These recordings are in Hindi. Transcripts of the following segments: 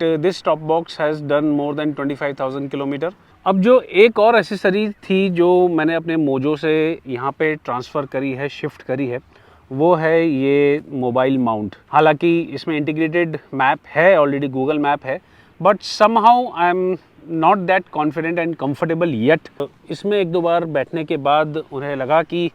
This top box has done more than 25,000 kilometre. अब जो एक और एसेसरी थी जो मैंने अपने मोजो से यहाँ पे ट्रांसफ़र करी है, शिफ्ट करी है, वो है ये मोबाइल माउंट। हालांकि इसमें इंटीग्रेटेड मैप है, ऑलरेडी गूगल मैप है, but somehow I am not that confident and comfortable yet. इसमें एक दो बार बैठने के बाद उन्हें लगा कि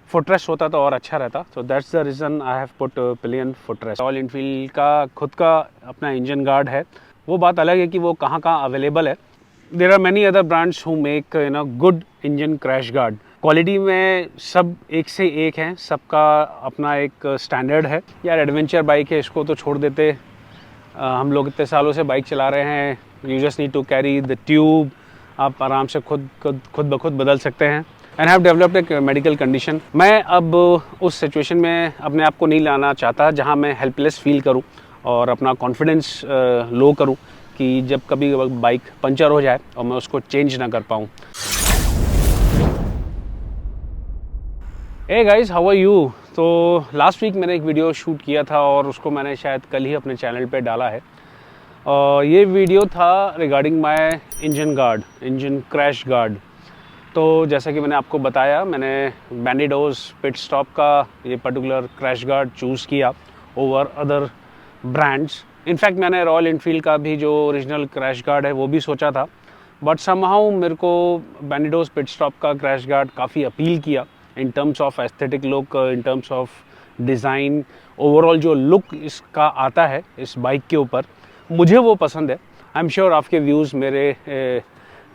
फुटरेस्ट होता तो और अच्छा रहता। So that's the reason I have put pillion footrest. Royal Enfield का खुद का अपना इंजन गार्ड है, वो बात अलग है कि वो कहाँ कहाँ अवेलेबल है। There are many other brands who make good engine crash guard. Quality में सब एक से एक हैं, सबका अपना एक स्टैंडर्ड है। यार एडवेंचर बाइक है, इसको तो छोड़ देते। हम लोग इतने सालों से बाइक चला रहे हैं, you just need to carry the tube. आप आराम से खुद ब खुद बदल सकते हैं। एंड हैव डेवलप्ड एक मेडिकल कंडीशन। मैं अब उस सिचुएशन में अपने आप को नहीं लाना चाहता जहां मैं हेल्पलेस फील करूं और अपना कॉन्फिडेंस लो करूं कि जब कभी बाइक पंचर हो जाए और मैं उसको चेंज ना कर पाऊं। Hey guys, how are you? तो लास्ट वीक मैंने एक वीडियो शूट किया था और उसको मैंने शायद कल ही अपने चैनल पे डाला है। ये वीडियो था regarding my engine crash guard. तो जैसा कि मैंने आपको बताया, मैंने बैंडिडोज पिट स्टॉप का ये पर्टिकुलर क्रैश गार्ड चूज़ किया ओवर अदर ब्रांड्स। इनफैक्ट मैंने रॉयल एनफील्ड का भी जो ओरिजिनल क्रैश गार्ड है वो भी सोचा था, बट समहाउ मेरे को बैंडिडोज पिट स्टॉप का क्रैश गार्ड काफ़ी अपील किया in terms of aesthetic look, in terms of design. Overall जो लुक इसका आता है इस बाइक के ऊपर, मुझे वो पसंद है। आई एम श्योर आपके व्यूज़ मेरे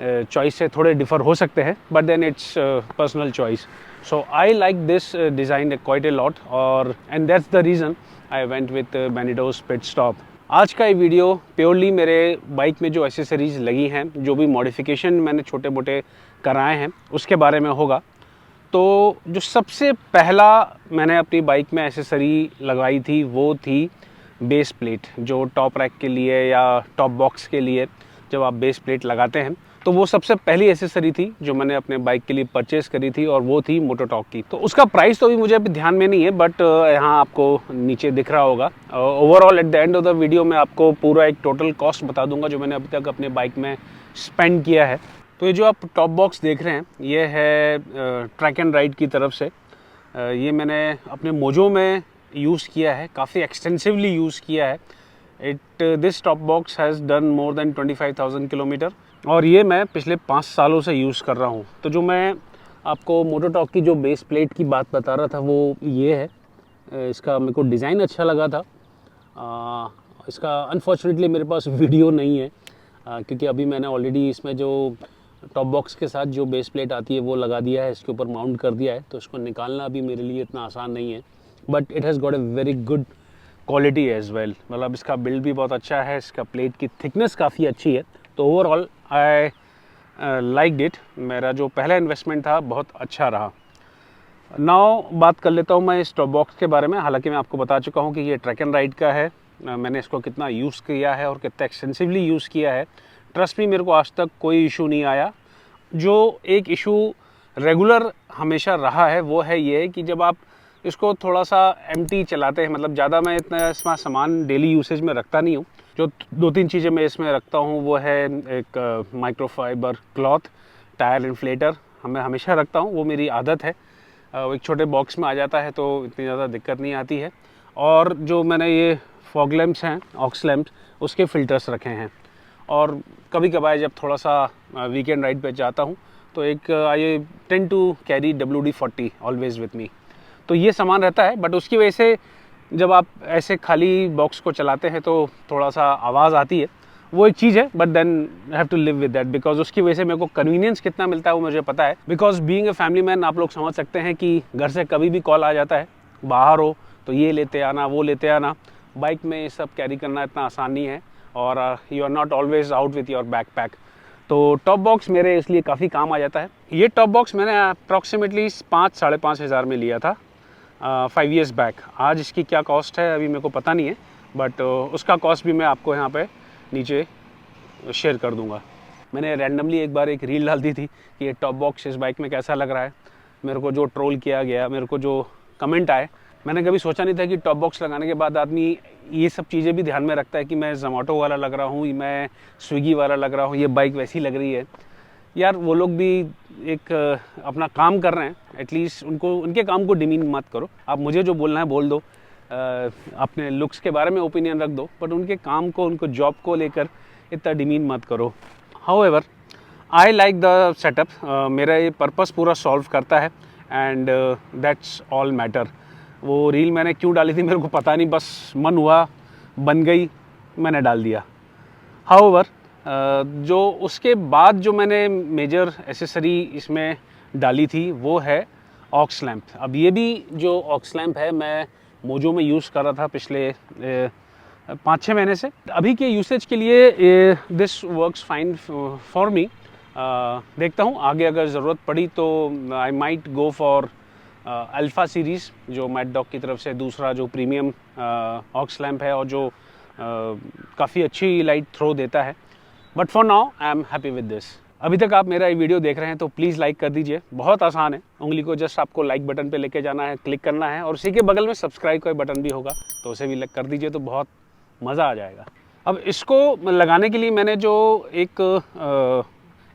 चॉइस से थोड़े डिफ़र हो सकते हैं, but then it's personal choice. So I like this design quite a lot, और and that's the reason I went with Bandidos pit stop. आज का ये वीडियो प्योरली मेरे बाइक में जो एसेसरीज़ लगी हैं, जो भी मॉडिफिकेशन मैंने छोटे मोटे कराए हैं, उसके बारे में होगा। तो जो सबसे पहला मैंने अपनी बाइक में एसेसरी लगाई थी वो थी बेस प्लेट। जो टॉप रैक के लिए या टॉप बॉक्स के लिए जब आप बेस प्लेट लगाते हैं, तो वो सबसे पहली एसेसरी थी जो मैंने अपने बाइक के लिए परचेस करी थी, और वो थी मोटोटॉर्क की। तो उसका प्राइस तो अभी मुझे अभी ध्यान में नहीं है, बट यहाँ आपको नीचे दिख रहा होगा। Overall at the end of the video मैं आपको पूरा एक टोटल कॉस्ट बता दूंगा जो मैंने अभी तक अपने बाइक में स्पेंड किया है। तो ये जो आप टॉप बॉक्स देख रहे हैं, ये है ट्रैक एंड राइड की तरफ से। ये मैंने अपने मोजो में यूज़ किया है, काफ़ी एक्सटेंसिवली यूज़ किया है। This top box has done more than 25,000 kilometre, और ये मैं पिछले 5 सालों से यूज़ कर रहा हूँ। तो जो मैं आपको मोटोटॉर्क की जो बेस प्लेट की बात बता रहा था वो ये है। इसका मेरे को डिज़ाइन अच्छा लगा था। इसका अनफॉर्चुनेटली मेरे पास वीडियो नहीं है, क्योंकि अभी मैंने ऑलरेडी इसमें जो टॉप बॉक्स के साथ जो बेस प्लेट आती है वो लगा दिया है, इसके ऊपर माउंट कर दिया है। तो इसको निकालना अभी मेरे लिए इतना आसान नहीं है, but it has got a very good quality as well. मतलब इसका बिल्ड भी बहुत अच्छा है, इसका प्लेट की थिकनेस काफ़ी अच्छी है। तो ओवरऑल आई लाइक्ड इट। मेरा जो पहला इन्वेस्टमेंट था बहुत अच्छा रहा। नाउ बात कर लेता हूँ मैं इस टॉप बॉक्स के बारे में। हालांकि मैं आपको बता चुका हूँ कि ये ट्रैक एंड राइड का है। मैंने इसको कितना यूज़ किया है और कितना एक्सटेंसिवली यूज़ किया है, ट्रस्ट मी, मेरे को आज तक कोई इशू नहीं आया। जो एक इशू रेगुलर हमेशा रहा है वो है ये कि जब आप इसको थोड़ा सा एम्प्टी चलाते हैं, मतलब ज़्यादा मैं इतना इसमें सामान डेली यूसेज में रखता नहीं हूँ। जो 2-3 चीज़ें मैं इसमें रखता हूँ वो है एक माइक्रोफाइबर क्लॉथ, टायर इन्फ्लेटर मैं हमेशा रखता हूँ, वो मेरी आदत है। वो एक छोटे बॉक्स में आ जाता है तो इतनी ज़्यादा दिक्कत नहीं आती है। और जो मैंने ये फॉग लैंप्स हैं, ऑक्स लैंप्स, उसके फ़िल्टर्स रखे हैं। और कभी कभार जब थोड़ा सा वीकेंड राइड पे जाता हूँ तो एक I tend to carry WD-40 always with me. तो ये सामान रहता है, बट उसकी वजह से जब आप ऐसे खाली बॉक्स को चलाते हैं तो थोड़ा सा आवाज़ आती है, वो एक चीज़ है। But then have to live with that, because उसकी वजह से मेरे को कन्वीनियंस कितना मिलता है वो मुझे पता है। Because being a family man, आप लोग समझ सकते हैं कि घर से कभी भी कॉल आ जाता है, बाहर हो तो ये लेते आना, वो लेते आना। बाइक में ये सब कैरी करना इतना आसान नहीं है, और you are not always out with your backpack. तो टॉप बॉक्स मेरे इसलिए काफ़ी काम आ जाता है। ये टॉप बॉक्स मैंने अप्रॉक्सीमेटली 5-5.5 हज़ार में लिया था 5 years बैक। आज इसकी क्या कॉस्ट है अभी मेरे को पता नहीं है, बट उसका कॉस्ट भी मैं आपको यहाँ पे नीचे शेयर कर दूँगा। मैंने रैंडमली एक बार एक रील डाल दी थी कि ये टॉप बॉक्स इस बाइक में कैसा लग रहा है। मेरे को जो ट्रोल किया गया, मेरे को जो कमेंट आए, मैंने कभी सोचा नहीं था कि टॉप बॉक्स लगाने के बाद आदमी ये सब चीज़ें भी ध्यान में रखता है कि मैं ज़ोमैटो वाला लग रहा हूँ, मैं स्विगी वाला लग रहा हूँ, ये बाइक वैसी लग रही है। यार वो लोग भी एक अपना काम कर रहे हैं, एटलीस्ट उनके काम को डिमीन मत करो। आप मुझे जो बोलना है बोल दो, अपने लुक्स के बारे में ओपिनियन रख दो, बट उनके काम को, उनको जॉब को लेकर इतना डिमीन मत करो। However I like the setup, मेरा ये पर्पस पूरा सॉल्व करता है एंड दैट्स ऑल मैटर। वो रील मैंने क्यों डाली थी मेरे को पता नहीं, बस मन हुआ, बन गई, मैंने डाल दिया। हाउएवर जो उसके बाद जो मैंने मेजर एसेसरी इसमें डाली थी वो है ऑक्स लैम्प। अब ये भी जो ऑक्स लैम्प है मैं मोजो में यूज़ कर रहा था पिछले 5-6 महीने से। अभी के यूसेज के लिए this works fine for me. देखता हूँ आगे अगर ज़रूरत पड़ी तो I might go for alpha series, जो मैड डॉग की तरफ से दूसरा जो प्रीमियम ऑक्स लैम्प है और जो काफ़ी अच्छी लाइट थ्रो देता है। But for now I am happy with this. अभी तक आप मेरा ये वीडियो देख रहे हैं तो प्लीज़ लाइक कर दीजिए, बहुत आसान है। उंगली को जस्ट आपको लाइक बटन पे लेके जाना है, क्लिक करना है, और उसी के बगल में सब्सक्राइब का बटन भी होगा तो उसे भी कर दीजिए, तो बहुत मज़ा आ जाएगा। अब इसको लगाने के लिए मैंने जो एक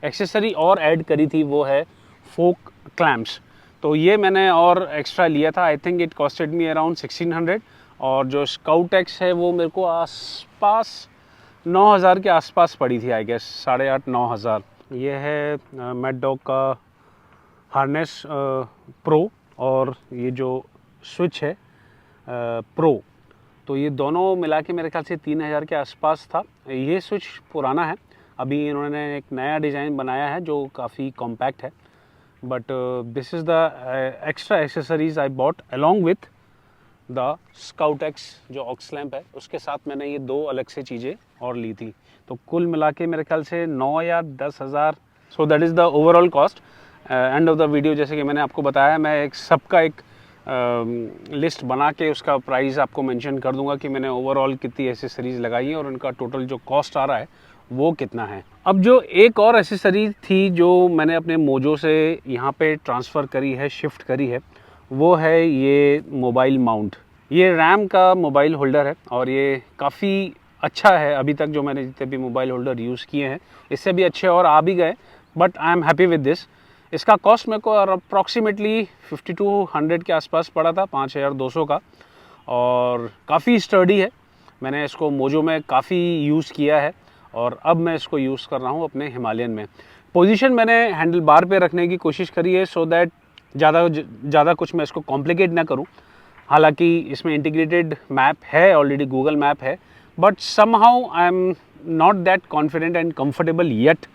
एक्सेसरी और ऐड करी थी वो है फोक क्लैम्प्स। तो ये मैंने और एक्स्ट्रा लिया था, I think it costed me around 1600, और जो स्काउट एक्स है वो मेरे को आसपास 9000 के आसपास पड़ी थी, आई गेस 8,500-9,000। ये है मैड डॉग का हार्नेस प्रो, और ये जो स्विच है प्रो, तो ये दोनों मिला के मेरे ख्याल से 3000 के आसपास था। ये स्विच पुराना है, अभी इन्होंने एक नया डिज़ाइन बनाया है जो काफ़ी कॉम्पैक्ट है। But this is the extra accessories I bought along with the scout x जो ऑक्स लैम्प है, उसके साथ मैंने ये 2 अलग से चीज़ें और ली थी। तो कुल मिला के मेरे ख्याल से 9 या 10,000। So that is the overall cost. End of the video जैसे कि मैंने आपको बताया, मैं एक सबका एक लिस्ट बना के उसका प्राइस आपको मेंशन कर दूंगा कि मैंने ओवरऑल कितनी एसेसरीज़ लगाई हैं और उनका टोटल जो कॉस्ट आ रहा है वो कितना है। अब जो एक और एसेसरी थी जो मैंने अपने मोजो से यहाँ पे ट्रांसफ़र करी है, शिफ्ट करी है, वो है ये मोबाइल माउंट। ये रैम का मोबाइल होल्डर है और ये काफ़ी अच्छा है। अभी तक जो मैंने जितने भी मोबाइल होल्डर यूज़ किए हैं इससे भी अच्छे और आ भी गए, but I am happy with this. इसका कॉस्ट मेरे को अप्रॉक्सीमेटली 5200 के आसपास पड़ा था, 5200 का, और काफ़ी स्टर्डी है। मैंने इसको मोजो में काफ़ी यूज़ किया है और अब मैं इसको यूज़ कर रहा हूँ अपने हिमालयन में। पोजीशन मैंने हैंडल बार पे रखने की कोशिश करी है सो दैट ज़्यादा कुछ मैं इसको कॉम्प्लिकेट ना करूँ। हालांकि इसमें इंटीग्रेटेड मैप है, ऑलरेडी गूगल मैप है, but somehow I am not that confident and comfortable yet.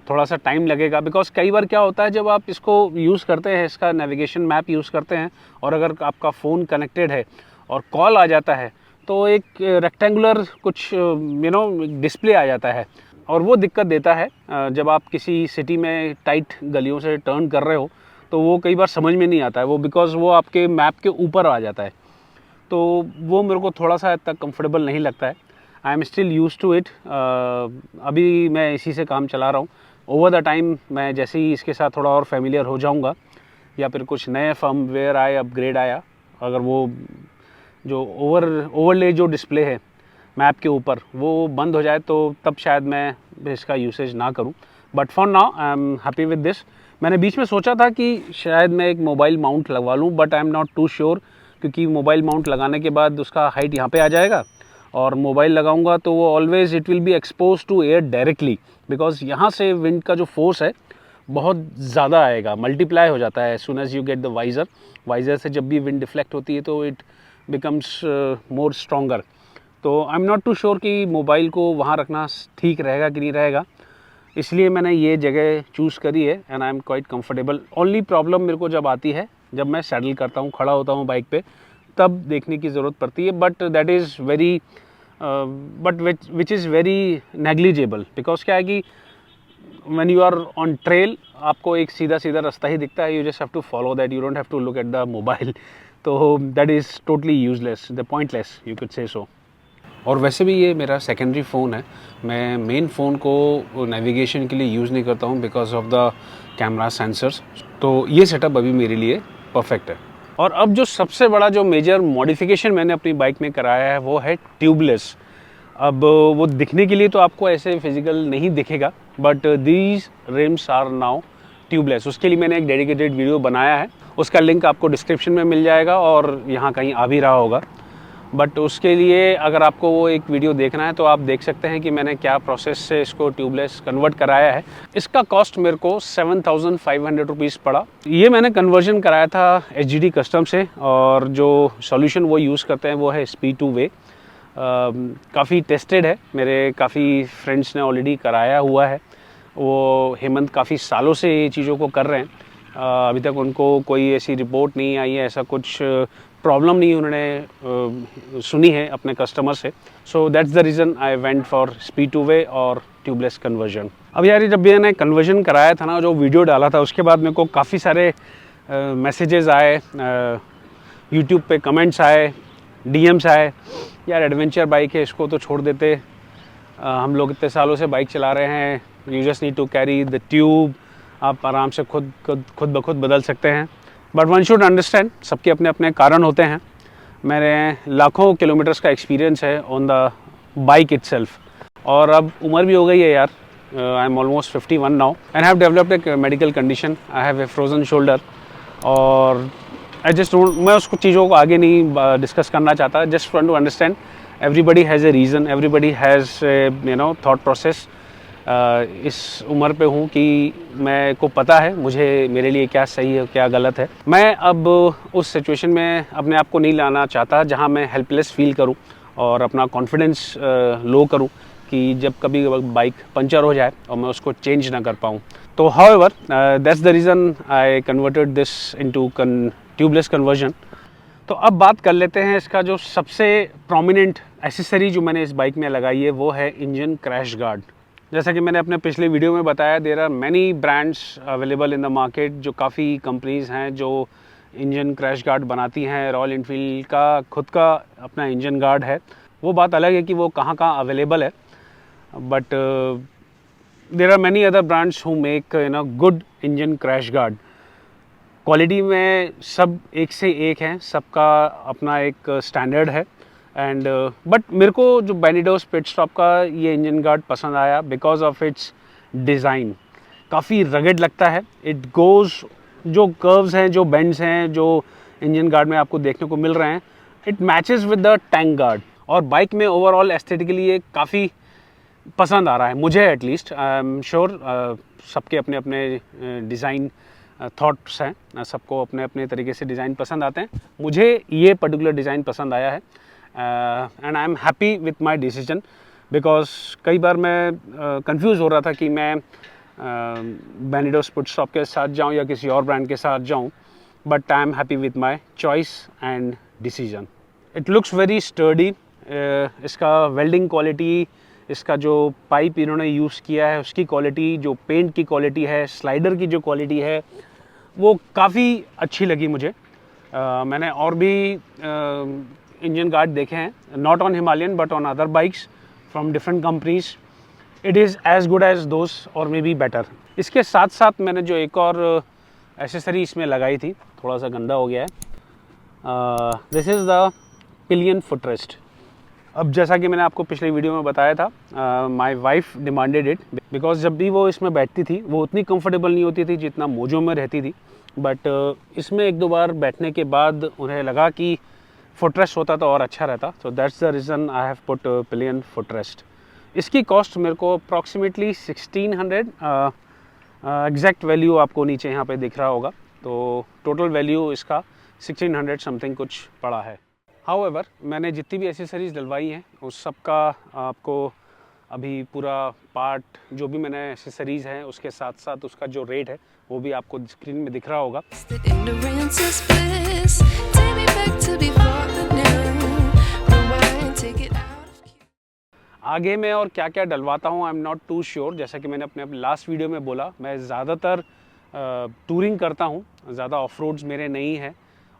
थोड़ा सा टाइम लगेगा, बिकॉज कई बार क्या होता है जब आप इसको यूज़ करते हैं, इसका नेविगेशन मैप यूज़ करते हैं, और अगर आपका फ़ोन कनेक्टेड है और कॉल आ जाता है तो एक रेक्टेंगुलर कुछ डिस्प्ले आ जाता है, और वो दिक्कत देता है। जब आप किसी सिटी में टाइट गलियों से टर्न कर रहे हो तो वो कई बार समझ में नहीं आता है, वो बिकॉज़ वो आपके मैप के ऊपर आ जाता है। तो वो मेरे को थोड़ा सा इतना कंफर्टेबल नहीं लगता है। I am still use to it. अभी मैं इसी से काम चला रहा हूँ। ओवर द टाइम मैं जैसे ही इसके साथ थोड़ा और फेमिलियर हो जाऊँगा, या फिर कुछ नए फर्मवेयर आए, अपग्रेड आया, अगर वो जो ओवरले जो डिस्प्ले है मैप के ऊपर वो बंद हो जाए तो तब शायद मैं इसका यूसेज ना करूं। But for now I am happy with this. मैंने बीच में सोचा था कि शायद मैं एक मोबाइल माउंट लगवा लूं, but I am not too sure, क्योंकि मोबाइल माउंट लगाने के बाद उसका हाइट यहाँ पे आ जाएगा, और मोबाइल लगाऊंगा तो वो always it will be expose to air directly, because यहाँ से विंड का जो फोर्स है बहुत ज़्यादा आएगा, मल्टीप्लाई हो जाता है as soon as you get the visor से जब भी विंड डिफ्लेक्ट होती है तो इट बिकम्स मोर स्ट्रॉन्गर। तो I am not too sure कि मोबाइल को वहाँ रखना ठीक रहेगा कि नहीं रहेगा, इसलिए मैंने ये जगह चूज़ करी है and I am quite comfortable. Only problem मेरे को जब आती है जब मैं सैडल करता हूँ, खड़ा होता हूँ बाइक पे, तब देखने की ज़रूरत पड़ती है, but that is very which is very negligible, because क्या है कि when you are on trail आपको एक सीधा सीधा रास्ता ही दिखता है, you just have to follow that, you don't have to look at the mobile। तो that is totally useless, the pointless you could say so। और वैसे भी ये मेरा सेकेंडरी फ़ोन है, मैं मेन फ़ोन को नेविगेशन के लिए यूज़ नहीं करता हूँ because of the camera sensors. तो ये सेटअप अभी मेरे लिए परफेक्ट है। और अब जो सबसे बड़ा जो मेजर मॉडिफिकेशन मैंने अपनी बाइक में कराया है वो है ट्यूबलेस। अब वो दिखने के लिए तो आपको ऐसे फिजिकल नहीं दिखेगा, but these rims are now tubeless. उसके लिए मैंने एक डेडिकेटेड वीडियो बनाया है, उसका लिंक आपको डिस्क्रिप्शन में मिल जाएगा और यहाँ कहीं आ भी रहा होगा। बट उसके लिए अगर आपको वो एक वीडियो देखना है तो आप देख सकते हैं कि मैंने क्या प्रोसेस से इसको ट्यूबलेस कन्वर्ट कराया है। इसका कॉस्ट मेरे को 7,500 रुपीज़ पड़ा। ये मैंने कन्वर्जन कराया था HGD कस्टम से, और जो सॉल्यूशन वो यूज़ करते हैं वो है Speed2Way। काफ़ी टेस्टेड है, मेरे काफ़ी फ्रेंड्स ने ऑलरेडी कराया हुआ है। वो हेमंत काफ़ी सालों से ये चीज़ों को कर रहे हैं, अभी तक उनको कोई ऐसी रिपोर्ट नहीं आई है, ऐसा कुछ प्रॉब्लम नहीं उन्होंने सुनी है अपने कस्टमर से। So that's the reason I went for Speed2Way और ट्यूबलेस कन्वर्जन। अब यार जब मैंने कन्वर्जन कराया था ना, जो वीडियो डाला था, उसके बाद मेरे को काफ़ी सारे मैसेजेस आए, यूट्यूब पे कमेंट्स आए, DMs आए, यार एडवेंचर बाइक है, इसको तो छोड़ देते, हम लोग इतने सालों से बाइक चला रहे हैं, you just need to carry the tube, आप आराम से खुद ब खुद बदल सकते हैं। बट वन शुड अंडरस्टैंड, सबके अपने अपने कारण होते हैं। मेरे लाखों किलोमीटर्स का एक्सपीरियंस है ऑन द बाइक इटसेल्फ, और अब उम्र भी हो गई है यार। I am almost 51 now and have developed A medical condition. I have a frozen shoulder, और आई जस्ट डोंट, मैं उसको चीज़ों को आगे नहीं डिस्कस करना चाहता। Just want to understand, everybody has a reason, everybody has thought process. इस उम्र पे हूँ कि मैं को पता है मुझे, मेरे लिए क्या सही है क्या गलत है। मैं अब उस सिचुएशन में अपने आप को नहीं लाना चाहता जहाँ मैं हेल्पलेस फील करूँ और अपना कॉन्फिडेंस लो करूँ कि जब कभी बाइक पंचर हो जाए और मैं उसको चेंज ना कर पाऊँ। तो however that's the reason I converted this into tubeless conversion. तो अब बात कर लेते हैं इसका जो सबसे प्रोमिनेंट एसेसरी जो मैंने इस बाइक में लगाई है वो है इंजन क्रैश गार्ड। जैसा कि मैंने अपने पिछले वीडियो में बताया, there are many brands available in the market, जो काफ़ी कंपनीज़ हैं जो इंजन क्रैश गार्ड बनाती हैं। रॉयल एनफील्ड का खुद का अपना इंजन गार्ड है, वो बात अलग है कि वो कहाँ कहाँ अवेलेबल है, but there are many other brands who make good engine crash guard. Quality में सब एक से एक हैं, सबका अपना एक स्टैंडर्ड है। एंड बट मेरे को जो बेनिडोस पिट स्टॉप का ये इंजन गार्ड पसंद आया बिकॉज ऑफ इट्स डिज़ाइन। काफ़ी रगेड लगता है, इट गोज़, जो कर्व्स हैं, जो बेंड्स हैं, जो इंजन गार्ड में आपको देखने को मिल रहे हैं, it matches with the tank guard. और बाइक में ओवरऑल एस्थेटिकली ये काफ़ी पसंद आ रहा है मुझे, एटलीस्ट। आई एम श्योर सबके अपने अपने डिज़ाइन थॉट्स हैं, सबको अपने अपने तरीके से डिज़ाइन पसंद आते हैं। मुझे ये पर्टिकुलर डिज़ाइन पसंद आया है and I am happy with my decision, because कई बार मैं कंफ्यूज हो रहा था कि मैं बेनिडोस पिट स्टॉप के साथ जाऊं या किसी और ब्रांड के साथ जाऊं, but I am happy with my choice and decision. It looks very sturdy. इसका वेल्डिंग क्वालिटी, इसका जो पाइप इन्होंने यूज़ किया है उसकी क्वालिटी, जो पेंट की क्वालिटी है, स्लाइडर की जो क्वालिटी है, वो काफ़ी अच्छी लगी मुझे। मैंने और भी इंजन गार्ड देखे हैं, not on Himalayan but on other bikes from different companies. It is as good as those और मे बी बेटर। इसके साथ साथ मैंने जो एक और एसेसरी इसमें लगाई थी, थोड़ा सा गंदा हो गया है, this is the pillion footrest. अब जैसा कि मैंने आपको पिछले वीडियो में बताया था, my wife demanded it because जब भी वो इसमें बैठती थी वो उतनी कंफर्टेबल नहीं होती थी जितना मोजो में रहती थी, बट इसमें एक दो बार बैठने के बाद उन्हें लगा कि फुटरेस्ट होता तो और अच्छा रहता। So that's the reason I have put pillion footrest. इसकी कॉस्ट मेरे को अप्रॉक्सीमेटली 1600, एग्जैक्ट वैल्यू आपको नीचे यहाँ पे दिख रहा होगा, तो टोटल वैल्यू इसका 1600 समथिंग कुछ पड़ा है। हाउएवर मैंने जितनी भी एसेसरीज़ डलवाई हैं उस सब का आपको अभी पूरा पार्ट, जो भी मैंने एसेसरीज़ हैं उसके साथ साथ उसका जो रेट है वो भी आपको स्क्रीन में दिख रहा होगा। आगे मैं और क्या क्या डलवाता हूँ I am not too sure. जैसा कि मैंने अपने लास्ट वीडियो में बोला, मैं ज़्यादातर टूरिंग करता हूँ, ज़्यादा ऑफ रोड्स मेरे नहीं हैं,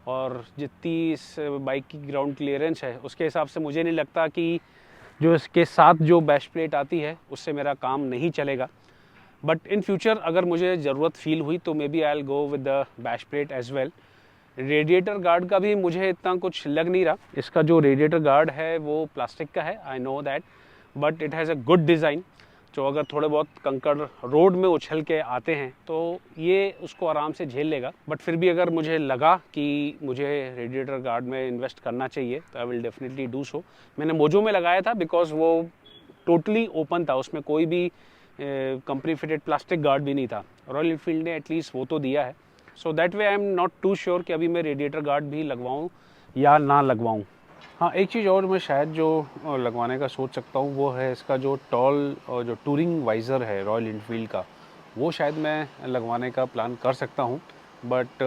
और जितनी इस बाइक की ग्राउंड क्लियरेंस है उसके हिसाब से मुझे नहीं लगता कि जो इसके साथ जो बैश प्लेट आती है उससे मेरा काम नहीं चलेगा। बट इन फ्यूचर अगर मुझे ज़रूरत फील हुई तो maybe I will go with the bash plate as well. Radiator guard का भी मुझे इतना कुछ लग नहीं रहा। इसका जो रेडिएटर गार्ड है वो प्लास्टिक का है, I know that, but it has a good design. जो अगर थोड़े बहुत कंकड़ रोड में उछल के आते हैं तो ये उसको आराम से झेल लेगा। बट फिर भी अगर मुझे लगा कि मुझे रेडिएटर गार्ड में इन्वेस्ट करना चाहिए तो I will definitely do so. मैंने मोजो में लगाया था बिकॉज वो टोटली ओपन था, उसमें कोई भी कंपनी फिटेड प्लास्टिक गार्ड भी नहीं था। रॉयल एनफील्ड ने एटलीस्ट वो तो दिया है। So that way I am not too sure कि अभी मैं रेडिएटर गार्ड भी लगवाऊँ या ना लगवाऊँ। हाँ, एक चीज़ और मैं शायद जो लगवाने का सोच सकता हूँ वो है इसका जो टॉल और जो टूरिंग वाइज़र है रॉयल एनफील्ड का, वो शायद मैं लगवाने का प्लान कर सकता हूँ। बट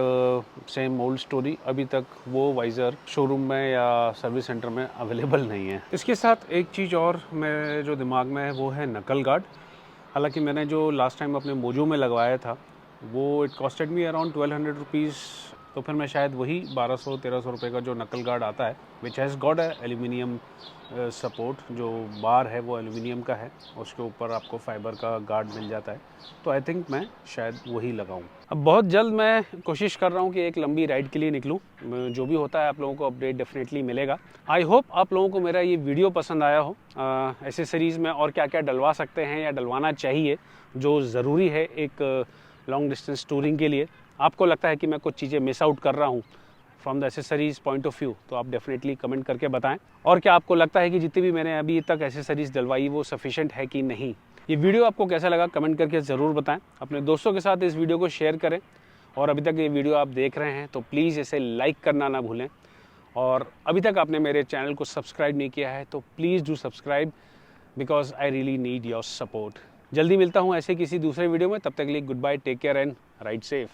सेम ओल्ड स्टोरी, अभी तक वो वाइज़र शोरूम में या सर्विस सेंटर में अवेलेबल नहीं है। इसके साथ एक चीज़ और मेरे जो दिमाग में है वो है नकल गार्ड। हालांकि मैंने जो लास्ट टाइम अपने मोजो में लगवाया था वो it costed me around 1200 rupees, तो फिर मैं शायद वही 1200-1300 रुपये का जो नकल गार्ड आता है which has got aluminium support, जो बार है वो एल्यूमिनियम का है, उसके ऊपर आपको फाइबर का गार्ड मिल जाता है, तो आई थिंक मैं शायद वही लगाऊं। अब बहुत जल्द मैं कोशिश कर रहा हूं कि एक लंबी राइड के लिए निकलूं। जो भी होता है आप लोगों को अपडेट डेफिनेटली मिलेगा। आई होप आप लोगों को मेरा ये वीडियो पसंद आया हो। एसेसरीज़ में और क्या क्या डलवा सकते हैं या डलवाना चाहिए जो ज़रूरी है एक लॉन्ग डिस्टेंस टूरिंग के लिए। आपको लगता है कि मैं कुछ चीज़ें मिस आउट कर रहा हूँ from the accessories point of view, तो आप डेफिनेटली कमेंट करके बताएं। और क्या आपको लगता है कि जितनी भी मैंने अभी तक एसेसरीज़ डलवाई वो सफिशेंट है कि नहीं। ये वीडियो आपको कैसा लगा कमेंट करके ज़रूर बताएं। अपने दोस्तों के साथ इस वीडियो को शेयर करें। और अभी तक ये वीडियो आप देख रहे हैं तो प्लीज़ इसे लाइक करना ना भूलें। और अभी तक आपने मेरे चैनल को सब्सक्राइब नहीं किया है तो please do subscribe because I really need your support. जल्दी मिलता हूँ ऐसे किसी दूसरे वीडियो में, तब तक के लिए goodbye, take care and ride safe.